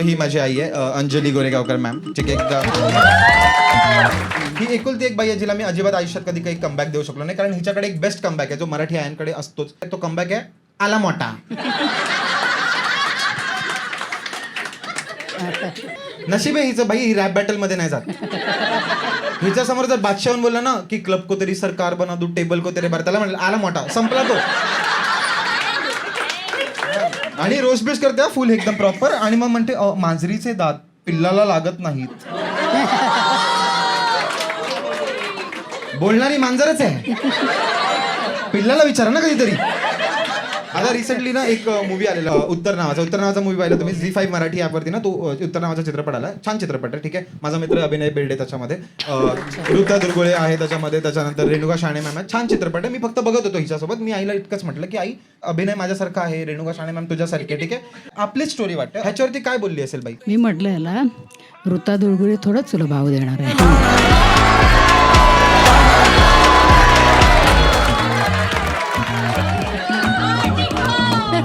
ही माझी आई आहे अंजली गोरेगावकर मॅम. ठीक आहे. ही एकुलती एक बाई आहे जिला मी अजिबात आयुष्यात कधी काही कमबॅक देऊ शकलो नाही, कारण हिच्याकडे एक बेस्ट कमबॅक आहे जो मराठी आयांकडे असतोच. तो कमबॅक आहे आला मोठा. नशीब आहे हिचं भाई, ही रॅप बॅटल मध्ये नाही जात. हिच्या समोर जर बादशाहून बोलला ना की क्लब को तेरी सरकार बना दू, टेबल को तेरे बार, त्याला म्हणलं आला मोठा, संपला तो. आणि रोस्ट बेस्ट करते फुल एकदम प्रॉपर. आणि मग म्हणते मांजरीचे दात पिल्लाला लागत नाहीत. बोलणारी मांजरच आहे, पिल्लाला विचारा ना कधीतरी. आता रिसेंटली ना एक मूवी आलेला उत्तर नावाचा मूवी पाहिला तुम्ही झी 5 मराठी ॲपवरती ना. तो उत्तर नावाचा चित्रपट आला, छान चित्रपट आहे. ठीक आहे. माझा मित्र अभिनय बेर्डे त्याच्यामध्ये, ऋता दुर्गुळे आहे त्याच्यामध्ये, त्याच्यानंतर रेणुका शाणे मॅम आहे. छान चित्रपट आहे. मी फक्त बघत होतो हिच्यासोबत. मी आईला इतकंच म्हटलं की आई अभिनय माझ्यासारखा आहे, रेणुका शाणे मॅम तुझ्यासारखी आहे. ठीक आहे. आपलीच स्टोरी वाटते. ह्याच्यावरती काय बोलली असेल बाई? मी म्हटलं याला ऋता दुर्गुळे थोडंच तुला भाव देणार आहे.